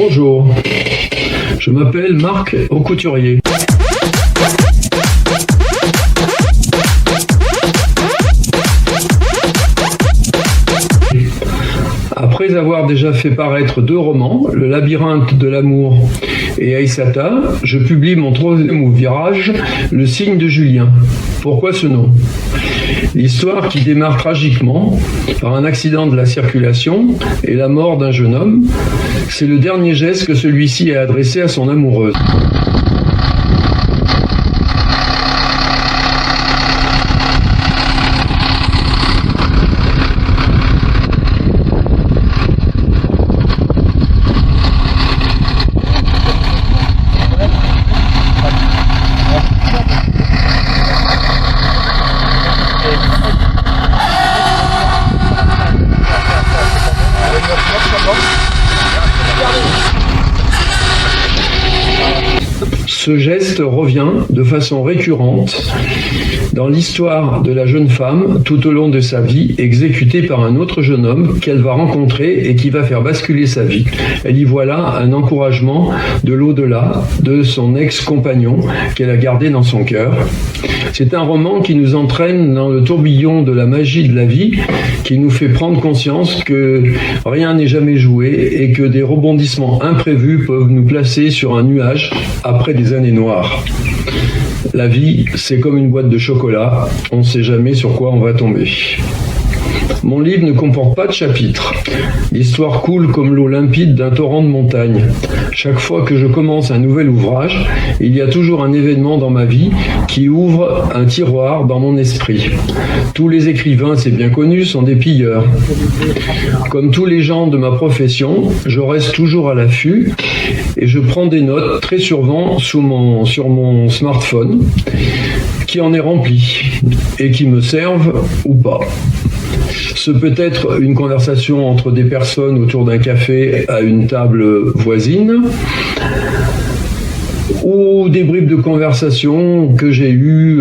Bonjour, je m'appelle Marc Aucouturier. Après avoir déjà fait paraître 2 romans, Le labyrinthe de l'amour et Aïssata, je publie mon 3e ouvrage, Le signe de Julien. Pourquoi ce nom ? L'histoire qui démarre tragiquement par un accident de la circulation et la mort d'un jeune homme, c'est le dernier geste que celui-ci a adressé à son amoureuse. Ce geste revient de façon récurrente dans l'histoire de la jeune femme tout au long de sa vie, exécutée par un autre jeune homme qu'elle va rencontrer et qui va faire basculer sa vie. Elle y voit là un encouragement de l'au-delà de son ex-compagnon qu'elle a gardé dans son cœur. C'est un roman qui nous entraîne dans le tourbillon de la magie de la vie, qui nous fait prendre conscience que rien n'est jamais joué et que des rebondissements imprévus peuvent nous placer sur un nuage après des années noires. La vie, c'est comme une boîte de chocolat, on ne sait jamais sur quoi on va tomber. Mon livre ne comporte pas de chapitres. L'histoire coule comme l'eau limpide d'un torrent de montagne. Chaque fois que je commence un nouvel ouvrage, il y a toujours un événement dans ma vie qui ouvre un tiroir dans mon esprit. Tous les écrivains, c'est bien connu, sont des pilleurs. Comme tous les gens de ma profession, je reste toujours à l'affût et je prends des notes très souvent sur mon smartphone qui en est rempli et qui me servent ou pas. Ce peut être une conversation entre des personnes autour d'un café à une table voisine, ou des bribes de conversation que j'ai eues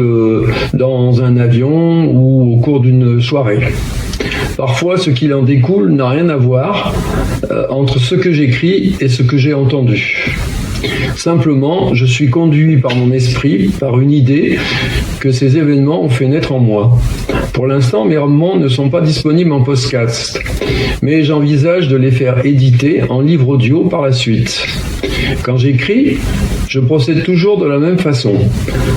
dans un avion ou au cours d'une soirée. Parfois, ce qu'il en découle n'a rien à voir entre ce que j'écris et ce que j'ai entendu. Simplement, je suis conduit par mon esprit, par une idée que ces événements ont fait naître en moi. Pour l'instant, mes romans ne sont pas disponibles en podcast, mais j'envisage de les faire éditer en livre audio par la suite. Quand j'écris, je procède toujours de la même façon.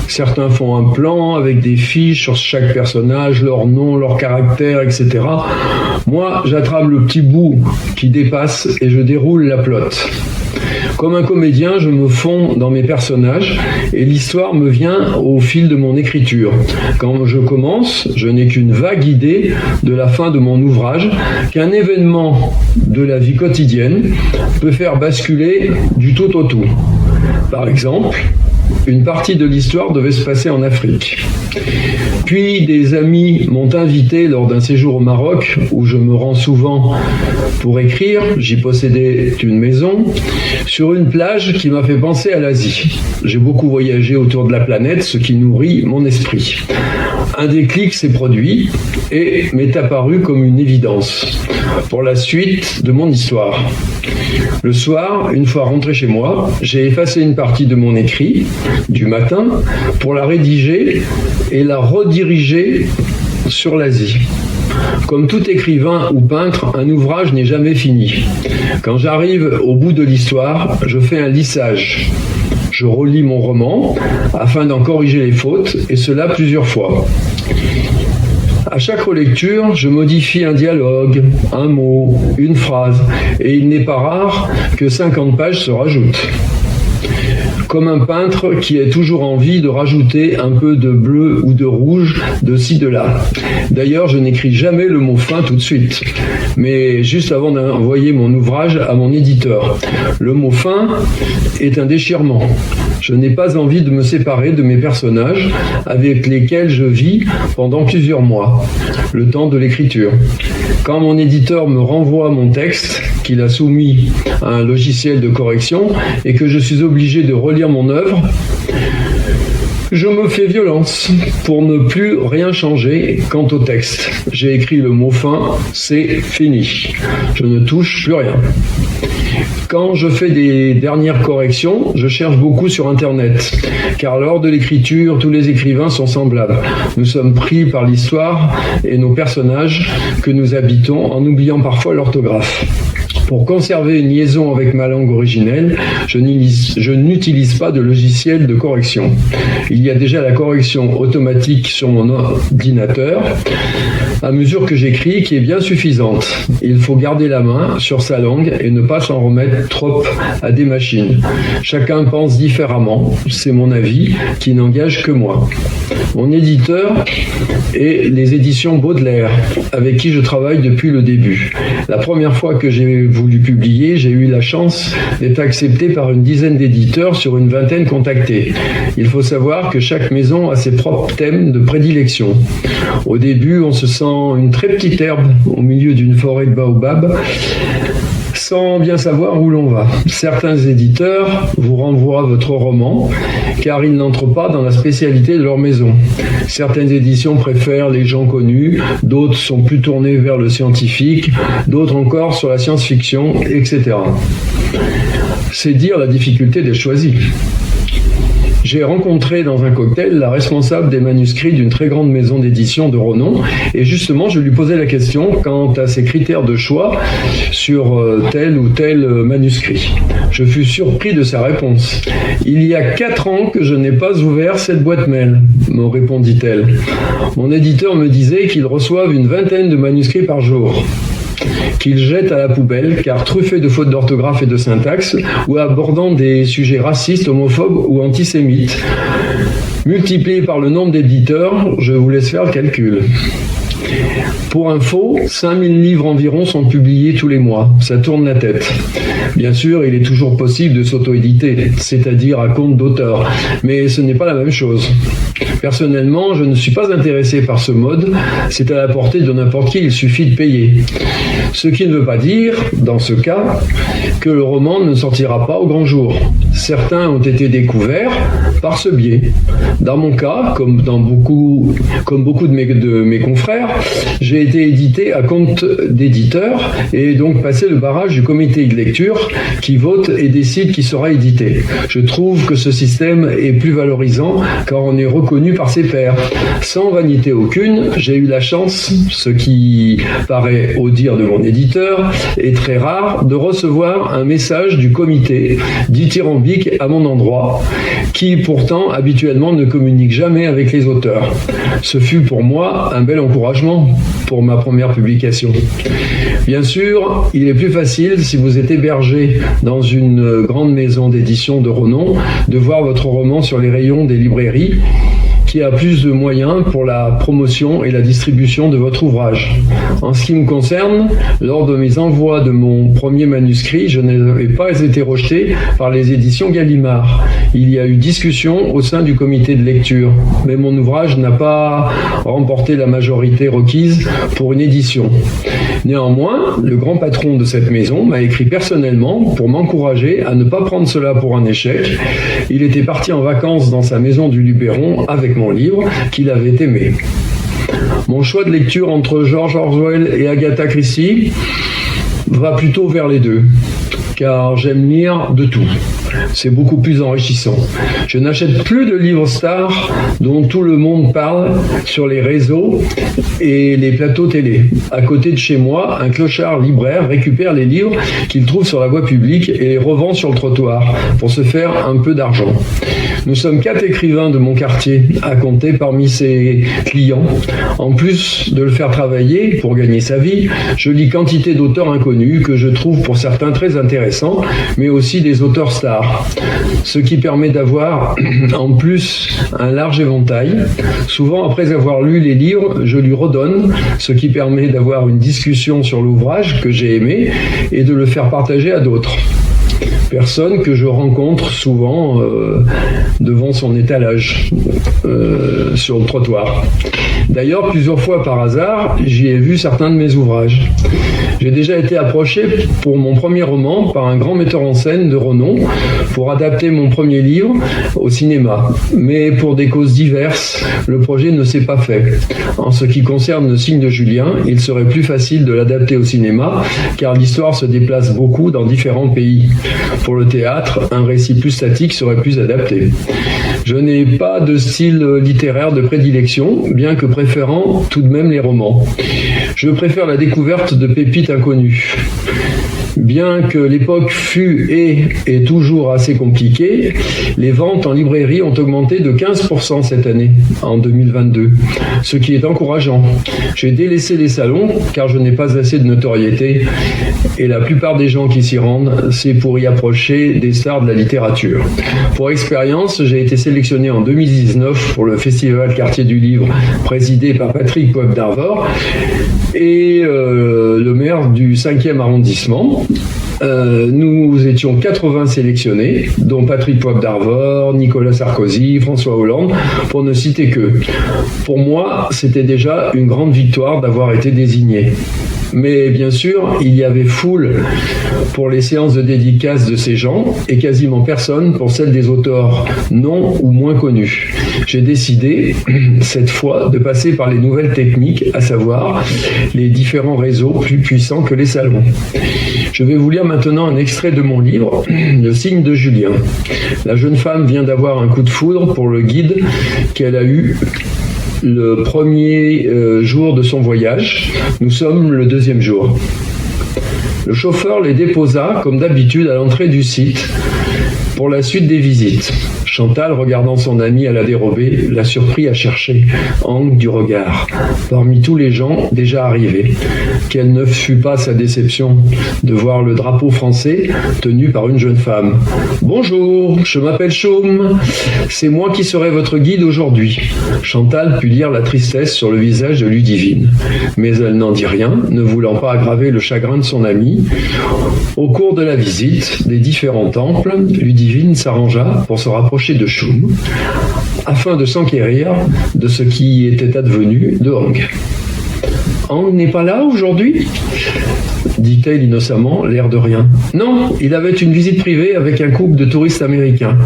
Certains font un plan avec des fiches sur chaque personnage, leur nom, leur caractère, etc. Moi, j'attrape le petit bout qui dépasse et je déroule la plotte. Comme un comédien, je me fonds dans mes personnages et l'histoire me vient au fil de mon écriture. Quand je commence, je n'ai qu'une vague idée de la fin de mon ouvrage, qu'un événement de la vie quotidienne peut faire basculer du tout au tout. Par exemple, une partie de l'histoire devait se passer en Afrique. Puis des amis m'ont invité lors d'un séjour au Maroc, où je me rends souvent pour écrire, j'y possédais une maison, sur une plage qui m'a fait penser à l'Asie. J'ai beaucoup voyagé autour de la planète, ce qui nourrit mon esprit. Un déclic s'est produit et m'est apparu comme une évidence pour la suite de mon histoire. Le soir, une fois rentré chez moi, j'ai effacé une partie de mon écrit du matin pour la rédiger et la rediriger sur l'Asie. Comme tout écrivain ou peintre, un ouvrage n'est jamais fini. Quand j'arrive au bout de l'histoire, je fais un lissage. Je relis mon roman afin d'en corriger les fautes, et cela plusieurs fois. À chaque relecture, je modifie un dialogue, un mot, une phrase, et il n'est pas rare que 50 pages se rajoutent. Comme un peintre qui a toujours envie de rajouter un peu de bleu ou de rouge de ci, de là. D'ailleurs, je n'écris jamais le mot fin tout de suite, mais juste avant d'envoyer mon ouvrage à mon éditeur. Le mot fin est un déchirement. Je n'ai pas envie de me séparer de mes personnages avec lesquels je vis pendant plusieurs mois, le temps de l'écriture. Quand mon éditeur me renvoie mon texte, qu'il a soumis à un logiciel de correction, et que je suis obligé de relire mon œuvre, je me fais violence pour ne plus rien changer quant au texte. J'ai écrit le mot fin, c'est fini. Je ne touche plus rien. Quand je fais des dernières corrections, je cherche beaucoup sur Internet, car lors de l'écriture, tous les écrivains sont semblables. Nous sommes pris par l'histoire et nos personnages que nous habitons en oubliant parfois l'orthographe. Pour conserver une liaison avec ma langue originelle, je n'utilise pas de logiciel de correction. Il y a déjà la correction automatique sur mon ordinateur, à mesure que j'écris, qui est bien suffisante. Il faut garder la main sur sa langue et ne pas s'en remettre trop à des machines. Chacun pense différemment, c'est mon avis, qui n'engage que moi. Mon éditeur est les éditions Baudelaire, avec qui je travaille depuis le début. La première fois que j'ai voulu publier, j'ai eu la chance d'être accepté par une dizaine d'éditeurs sur une vingtaine contactés. Il faut savoir que chaque maison a ses propres thèmes de prédilection. Au début, on se sent une très petite herbe au milieu d'une forêt de baobab, sans bien savoir où l'on va. Certains éditeurs vous renvoient votre roman, car ils n'entrent pas dans la spécialité de leur maison. Certaines éditions préfèrent les gens connus, d'autres sont plus tournées vers le scientifique, d'autres encore sur la science-fiction, etc. C'est dire la difficulté d'être choisi. J'ai rencontré dans un cocktail la responsable des manuscrits d'une très grande maison d'édition de renom et justement je lui posais la question quant à ses critères de choix sur tel ou tel manuscrit. Je fus surpris de sa réponse. « Il y a 4 ans que je n'ai pas ouvert cette boîte mail », me répondit-elle. Mon éditeur me disait qu'ils reçoivent une vingtaine de manuscrits par jour, qu'ils jettent à la poubelle car truffés de fautes d'orthographe et de syntaxe ou abordant des sujets racistes, homophobes ou antisémites. Multiplié par le nombre d'éditeurs, je vous laisse faire le calcul. Pour info, 5000 livres environ sont publiés tous les mois. Ça tourne la tête. Bien sûr, il est toujours possible de s'auto-éditer, c'est-à-dire à compte d'auteur, mais ce n'est pas la même chose. Personnellement, je ne suis pas intéressé par ce mode, c'est à la portée de n'importe qui, il suffit de payer. Ce qui ne veut pas dire, dans ce cas, que le roman ne sortira pas au grand jour. Certains ont été découverts par ce biais. Dans mon cas, comme beaucoup de mes confrères, j'ai été édité à compte d'éditeur et donc passé le barrage du comité de lecture qui vote et décide qui sera édité. Je trouve que ce système est plus valorisant car on est reconnu par ses pairs. Sans vanité aucune, j'ai eu la chance, ce qui paraît au dire de mon éditeur, est très rare, de recevoir un message du comité dithyrambique à mon endroit, qui pourtant habituellement ne communique jamais avec les auteurs. Ce fut pour moi un bel encouragement pour ma première publication. Bien sûr, il est plus facile, si vous êtes hébergé dans une grande maison d'édition de renom, de voir votre roman sur les rayons des librairies, qui a plus de moyens pour la promotion et la distribution de votre ouvrage. En ce qui me concerne, lors de mes envois de mon premier manuscrit, je n'avais pas été rejeté par les éditions Gallimard. Il y a eu discussion au sein du comité de lecture, mais mon ouvrage n'a pas remporté la majorité requise pour une édition. Néanmoins, le grand patron de cette maison m'a écrit personnellement pour m'encourager à ne pas prendre cela pour un échec. Il était parti en vacances dans sa maison du Luberon avec mon livre qu'il avait aimé. Mon choix de lecture entre George Orwell et Agatha Christie va plutôt vers les deux, car j'aime lire de tout. C'est beaucoup plus enrichissant. Je n'achète plus de livres stars dont tout le monde parle sur les réseaux et les plateaux télé. À côté de chez moi, un clochard libraire récupère les livres qu'il trouve sur la voie publique et les revend sur le trottoir pour se faire un peu d'argent. Nous sommes 4 écrivains de mon quartier à compter parmi ses clients. En plus de le faire travailler pour gagner sa vie, je lis quantité d'auteurs inconnus que je trouve pour certains très intéressants, mais aussi des auteurs stars. Ce qui permet d'avoir en plus un large éventail. Souvent, après avoir lu les livres, je lui redonne, ce qui permet d'avoir une discussion sur l'ouvrage que j'ai aimé et de le faire partager à d'autres. Personne que je rencontre souvent devant son étalage sur le trottoir. D'ailleurs, plusieurs fois par hasard, j'y ai vu certains de mes ouvrages. J'ai déjà été approché pour mon premier roman par un grand metteur en scène de renom pour adapter mon premier livre au cinéma. Mais pour des causes diverses, le projet ne s'est pas fait. En ce qui concerne Le Cygne de Julien, il serait plus facile de l'adapter au cinéma car l'histoire se déplace beaucoup dans différents pays. Pour le théâtre, un récit plus statique serait plus adapté. Je n'ai pas de style littéraire de prédilection, bien que préférant tout de même les romans. Je préfère la découverte de pépites inconnues. Bien que l'époque fut et est toujours assez compliquée, les ventes en librairie ont augmenté de 15% cette année, en 2022, ce qui est encourageant. J'ai délaissé les salons car je n'ai pas assez de notoriété et la plupart des gens qui s'y rendent, c'est pour y approcher des stars de la littérature. Pour expérience, j'ai été sélectionné en 2019 pour le Festival Quartier du Livre présidé par Patrick Poivre d'Arvor et le maire du 5e arrondissement. Nous étions 80 sélectionnés, dont Patrick Poivre d'Arvor, Nicolas Sarkozy, François Hollande, pour ne citer que. Pour moi, c'était déjà une grande victoire d'avoir été désigné. Mais bien sûr, il y avait foule pour les séances de dédicaces de ces gens et quasiment personne pour celles des auteurs non ou moins connus. J'ai décidé, cette fois, de passer par les nouvelles techniques, à savoir les différents réseaux plus puissants que les salons. Je vais vous lire maintenant un extrait de mon livre, Le Cygne de Julien. La jeune femme vient d'avoir un coup de foudre pour le guide qu'elle a eu le premier jour de son voyage. Nous sommes le 2e jour. Le chauffeur les déposa, comme d'habitude, à l'entrée du site pour la suite des visites. Chantal, regardant son amie à la dérobée, l'a surpris à chercher, angle du regard, parmi tous les gens déjà arrivés. Quelle ne fut pas sa déception de voir le drapeau français tenu par une jeune femme. « Bonjour, je m'appelle Chaume, c'est moi qui serai votre guide aujourd'hui. » Chantal put lire la tristesse sur le visage de Ludivine, mais elle n'en dit rien, ne voulant pas aggraver le chagrin de son amie. Au cours de la visite des différents temples, Ludivine s'arrangea pour se rapprocher de Chaume, afin de s'enquérir de ce qui était advenu de Hang. « Hang n'est pas là aujourd'hui ?» dit-elle innocemment, l'air de rien. « Non, il avait une visite privée avec un couple de touristes américains. »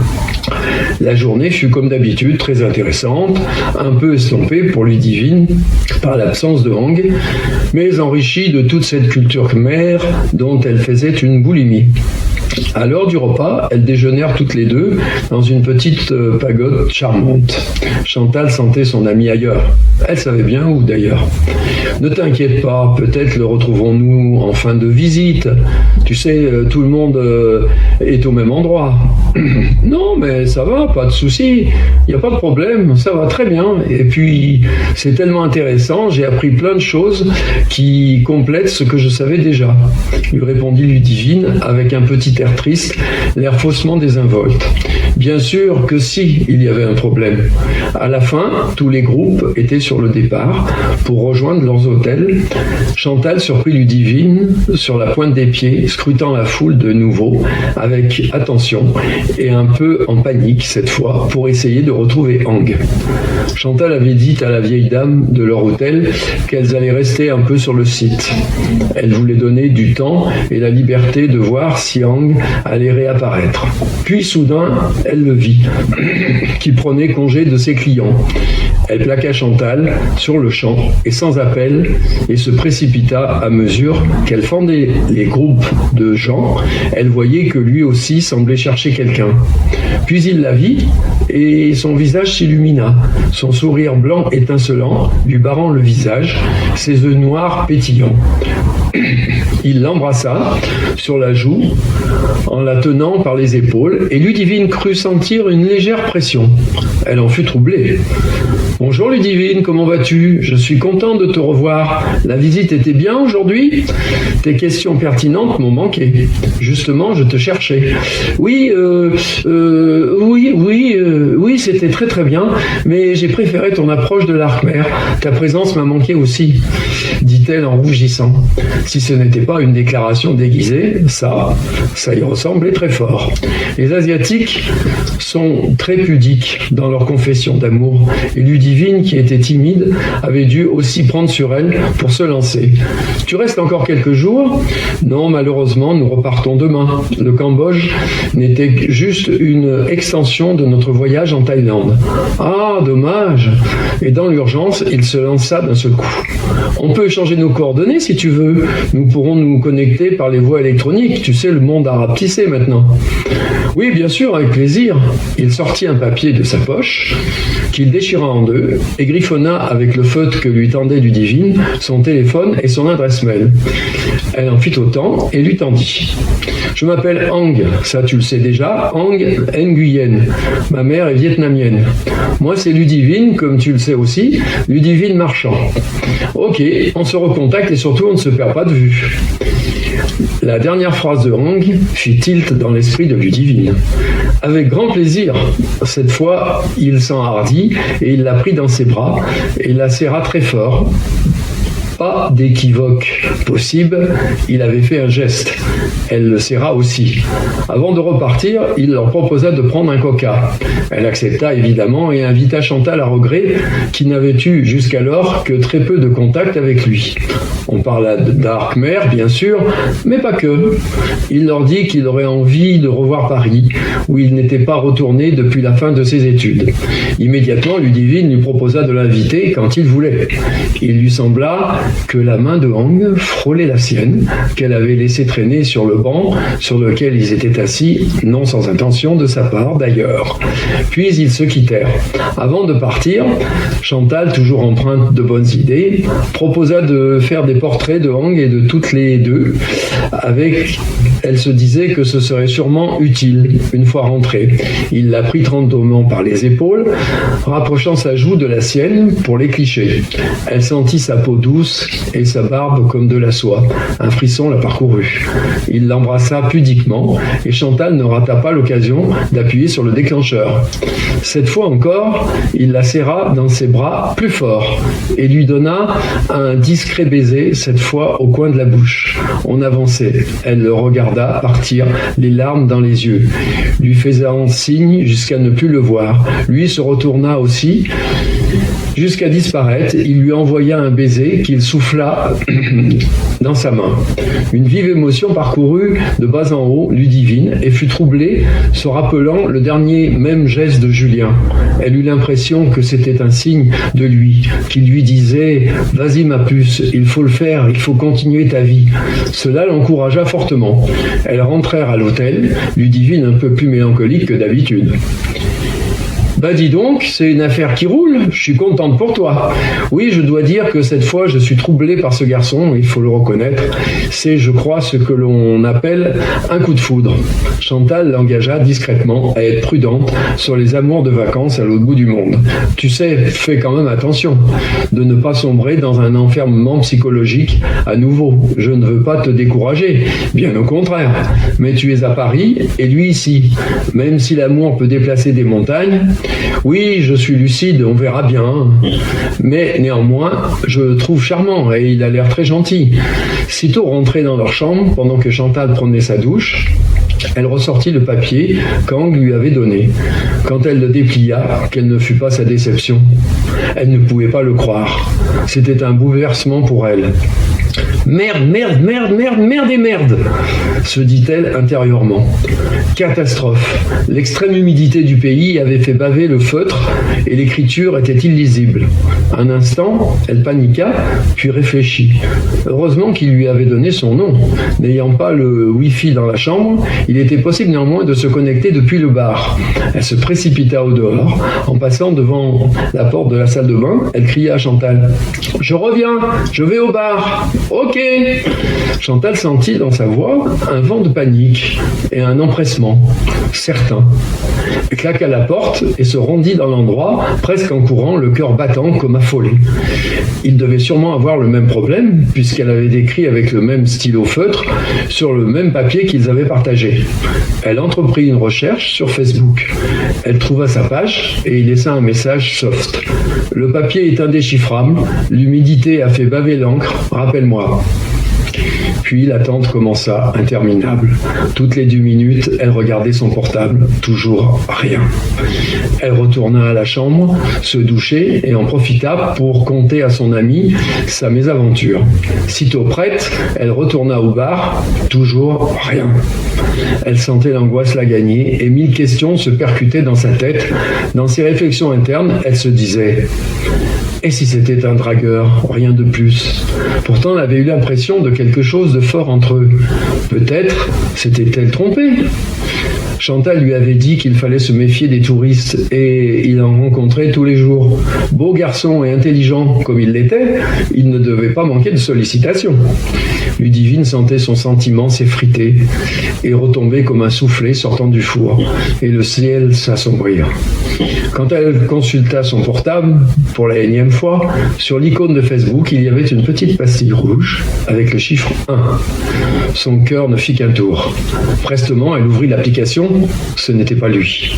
La journée fut comme d'habitude très intéressante, un peu estompée pour Ludivine par l'absence de Hang, mais enrichie de toute cette culture khmer dont elle faisait une boulimie. À l'heure du repas, elles déjeunèrent toutes les deux dans une petite pagode charmante. Chantal sentait son amie ailleurs. Elle savait bien où d'ailleurs. « Ne t'inquiète pas, peut-être le retrouverons-nous en fin de visite. Tu sais, tout le monde est au même endroit. »« Non, mais ça va, pas de souci. Il n'y a pas de problème, ça va très bien. Et puis, c'est tellement intéressant, j'ai appris plein de choses qui complètent ce que je savais déjà. » lui répondit Ludivine avec un petit air triste, l'air faussement désinvolte. Bien sûr que si, il y avait un problème. À la fin, tous les groupes étaient sur le départ pour rejoindre leurs hôtels. Chantal surprit Ludivine sur la pointe des pieds, scrutant la foule de nouveau, avec attention et un peu en panique cette fois, pour essayer de retrouver Hang. Chantal avait dit à la vieille dame de leur hôtel qu'elles allaient rester un peu sur le site. Elle voulait donner du temps et la liberté de voir si Hang allait réapparaître. Puis soudain, elle le vit, qui prenait congé de ses clients. Elle plaqua Chantal sur le champ et sans appel et se précipita à mesure qu'elle fendait les groupes de gens. Elle voyait que lui aussi semblait chercher quelqu'un. Puis il la vit et son visage s'illumina, son sourire blanc étincelant lui barrant le visage, ses yeux noirs pétillants. Il l'embrassa sur la joue en la tenant par les épaules et Ludivine crut sentir une légère pression. Elle en fut troublée. « Bonjour Ludivine, comment vas-tu? Je suis content de te revoir. La visite était bien aujourd'hui? Tes questions pertinentes m'ont manqué. Justement, je te cherchais. Oui, c'était très très bien, mais j'ai préféré ton approche de l'art khmer. Ta présence m'a manqué aussi. dit-elle en rougissant. Si ce n'était pas une déclaration déguisée, ça y ressemblait très fort. Les Asiatiques sont très pudiques dans leur confession d'amour, et Ludivine, qui était timide, avait dû aussi prendre sur elle pour se lancer. « Tu restes encore quelques jours ? » ?»« Non, malheureusement, nous repartons demain. Le Cambodge n'était juste une extension de notre voyage en Thaïlande. »« Ah, dommage !» Et dans l'urgence, il se lança d'un seul coup. « On peut échanger nos coordonnées si tu veux. Nous pourrons nous connecter par les voies électroniques. Tu sais, le monde a rapetissé maintenant. »« Oui, bien sûr, avec plaisir. » Il sortit un papier de sa poche, qu'il déchira en deux, et griffonna avec le feutre que lui tendait Ludivine son téléphone et son adresse mail. Elle en fit autant et lui tendit. « Je m'appelle Hang, ça tu le sais déjà, Hang Nguyen. Ma mère est vietnamienne. Moi c'est Ludivine, comme tu le sais aussi, Ludivine Marchand. Ok, on se recontacte et surtout on ne se perd pas de vue. » La dernière phrase de Hang fit tilt dans l'esprit de Ludivine. Avec grand plaisir. Cette fois, il s'enhardit et il la prit dans ses bras et la serra très fort. Pas d'équivoque possible, il avait fait un geste. Elle le serra aussi. Avant de repartir, il leur proposa de prendre un coca. Elle accepta évidemment et invita Chantal à regret, qui n'avait eu jusqu'alors que très peu de contact avec lui. On parla d'Arkmer, bien sûr, mais pas que. Il leur dit qu'il aurait envie de revoir Paris, où il n'était pas retourné depuis la fin de ses études. Immédiatement, Ludivine lui proposa de l'inviter quand il voulait. Il lui sembla que la main de Hang frôlait la sienne, qu'elle avait laissé traîner sur le banc sur lequel ils étaient assis, non sans intention de sa part d'ailleurs. Puis ils se quittèrent. Avant de partir, Chantal, toujours empreinte de bonnes idées, proposa de faire des portraits de Hang et de toutes les deux. Elle se disait que ce serait sûrement utile une fois rentrée. Il la prit tranquillement par les épaules, rapprochant sa joue de la sienne pour les clichés. Elle sentit sa peau douce et sa barbe comme de la soie. Un frisson la parcourut. Il l'embrassa pudiquement et Chantal ne rata pas l'occasion d'appuyer sur le déclencheur. Cette fois encore, il la serra dans ses bras plus fort et lui donna un discret baiser, cette fois au coin de la bouche. On avançait. Elle le regarda partir, les larmes dans les yeux, lui faisant signe jusqu'à ne plus le voir. Lui se retourna aussi jusqu'à disparaître. Il lui envoya un baiser qu'il souffla dans sa main. Une vive émotion parcourut de bas en haut Ludivine et fut troublée, se rappelant le dernier même geste de Julien. Elle eut l'impression que c'était un signe de lui, qui lui disait « Vas-y ma puce, il faut le faire, il faut continuer ta vie ». Cela l'encouragea fortement. Elles rentrèrent à l'hôtel, Ludivine un peu plus mélancolique que d'habitude. Bah dis donc, c'est une affaire qui roule, je suis contente pour toi. Oui, je dois dire que cette fois, je suis troublée par ce garçon, il faut le reconnaître. C'est, je crois, ce que l'on appelle un coup de foudre. Chantal l'engagea discrètement à être prudente sur les amours de vacances à l'autre bout du monde. Tu sais, fais quand même attention de ne pas sombrer dans un enfermement psychologique à nouveau. Je ne veux pas te décourager, bien au contraire. Mais tu es à Paris et lui ici. Même si l'amour peut déplacer des montagnes, oui, je suis lucide, on verra bien. Mais néanmoins, je le trouve charmant et il a l'air très gentil. Sitôt rentrés dans leur chambre, pendant que Chantal prenait sa douche, elle ressortit le papier qu'Hang lui avait donné. Quand elle le déplia, quelle ne fut pas sa déception. Elle ne pouvait pas le croire. C'était un bouleversement pour elle. Merde, merde, merde, merde, merde et merde, se dit-elle intérieurement. Catastrophe. L'extrême humidité du pays avait fait baver le feutre et l'écriture était illisible. Un instant, elle paniqua, puis réfléchit. Heureusement qu'il lui avait donné son nom. N'ayant pas le Wi-Fi dans la chambre, il était possible néanmoins de se connecter depuis le bar. Elle se précipita au dehors. En passant devant la porte de la salle de bain, elle cria à Chantal « Je reviens, je vais au bar !» Ok. Chantal sentit dans sa voix un vent de panique et un empressement, certain. Elle claqua la porte et se rendit dans l'endroit, presque en courant, le cœur battant comme affolé. Il devait sûrement avoir le même problème, puisqu'elle avait décrit avec le même stylo feutre sur le même papier qu'ils avaient partagé. Elle entreprit une recherche sur Facebook. Elle trouva sa page et y laissa un message soft. Le papier est indéchiffrable, l'humidité a fait baver l'encre, rappelle-moi. Puis l'attente commença, interminable. Toutes les 2 minutes, elle regardait son portable, toujours rien. Elle retourna à la chambre, se doucher et en profita pour conter à son amie sa mésaventure. Sitôt prête, elle retourna au bar, toujours rien. Elle sentait l'angoisse la gagner et 1000 questions se percutaient dans sa tête. Dans ses réflexions internes, elle se disait « Et si c'était un dragueur, rien de plus ?» Pourtant, elle avait eu l'impression de quelque chose de fort entre eux. Peut-être s'était-elle trompée. Chantal lui avait dit qu'il fallait se méfier des touristes et il en rencontrait tous les jours. Beau garçon et intelligent comme il l'était, il ne devait pas manquer de sollicitations. Ludivine sentait son sentiment s'effriter et retomber comme un soufflet sortant du four, et le ciel s'assombrir. Quand elle consulta son portable, pour la 1e fois, sur l'icône de Facebook, il y avait une petite pastille rouge avec le chiffre 1. Son cœur ne fit qu'un tour. Prestement, elle ouvrit l'application, ce n'était pas lui.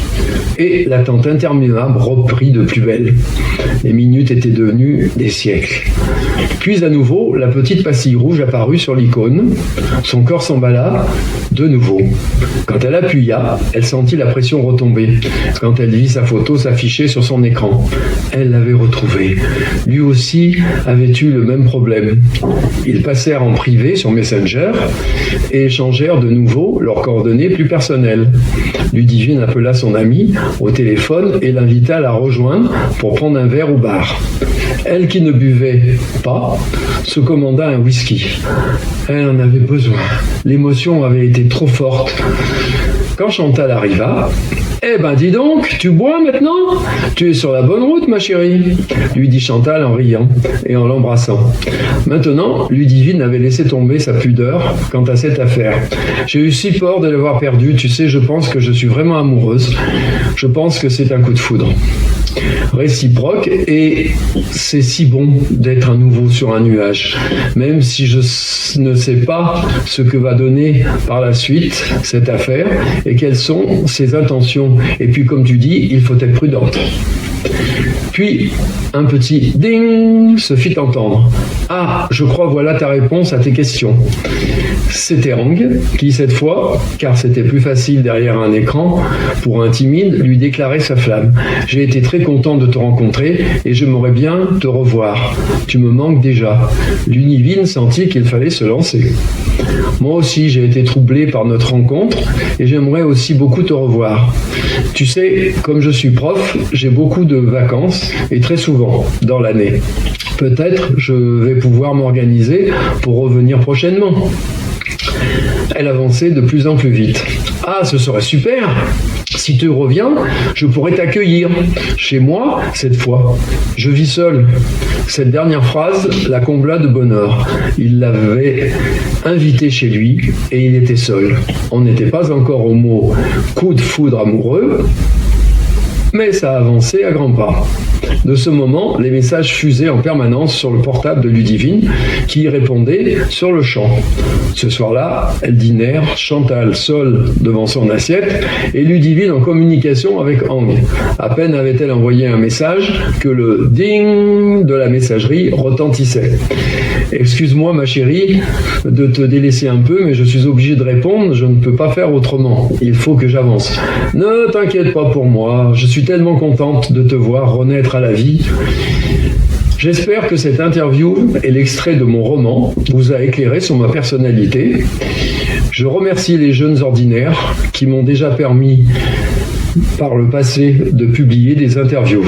Et l'attente interminable reprit de plus belle. Les minutes étaient devenues des siècles. Puis à nouveau, la petite pastille rouge apparut sur l'icône. Son corps s'emballa de nouveau. Quand elle appuya, elle sentit la pression retomber. Quand elle vit sa photo s'afficher sur son écran, elle l'avait retrouvé. Lui aussi avait eu le même problème. Ils passèrent en privé sur Messenger et échangèrent de nouveau leurs coordonnées plus personnelles. Ludivine appela son amie au téléphone et l'invita à la rejoindre pour prendre un verre au bar. Elle, qui ne buvait pas, se commanda un whisky. Elle en avait besoin. L'émotion avait été trop forte. Quand Chantal arriva, « Eh ben dis donc, tu bois maintenant ? Tu es sur la bonne route, ma chérie !» lui dit Chantal en riant et en l'embrassant. Maintenant, Ludivine avait laissé tomber sa pudeur quant à cette affaire. « J'ai eu si peur de l'avoir perdue, tu sais, je pense que je suis vraiment amoureuse. Je pense que c'est un coup de foudre. » Réciproque, et c'est si bon d'être à nouveau sur un nuage, même si je ne sais pas ce que va donner par la suite cette affaire et quelles sont ses intentions. Et puis, comme tu dis, il faut être prudente. Puis, un petit ding se fit entendre. « Ah, je crois voilà ta réponse à tes questions. » C'était Hang qui, cette fois, car c'était plus facile derrière un écran, pour un timide, lui déclarait sa flamme. « J'ai été très content de te rencontrer et j'aimerais bien te revoir. Tu me manques déjà. » Ludivine sentit qu'il fallait se lancer. « Moi aussi, j'ai été troublé par notre rencontre et j'aimerais aussi beaucoup te revoir. Tu sais, comme je suis prof, j'ai beaucoup de vacances et très souvent dans l'année. Peut-être je vais pouvoir m'organiser pour revenir prochainement. » Elle avançait de plus en plus vite. « Ah, ce serait super! Si tu reviens, je pourrais t'accueillir. Chez moi, cette fois. Je vis seul. » Cette dernière phrase la combla de bonheur. Il l'avait invité chez lui et il était seul. On n'était pas encore au mot « coup de foudre amoureux », mais ça avançait à grands pas. De ce moment, les messages fusaient en permanence sur le portable de Ludivine, qui y répondait sur le champ. Ce soir-là, elles dînèrent, Chantal seule devant son assiette, et Ludivine en communication avec Hang. À peine avait-elle envoyé un message que le ding de la messagerie retentissait. « Excuse-moi, ma chérie, de te délaisser un peu, mais je suis obligé de répondre, je ne peux pas faire autrement. Il faut que j'avance. »« Ne t'inquiète pas pour moi, je suis tellement contente de te voir renaître à la vie. J'espère que cette interview et l'extrait de mon roman vous a éclairé sur ma personnalité. Je remercie les jeunes ordinaires qui m'ont déjà permis par le passé de publier des interviews. »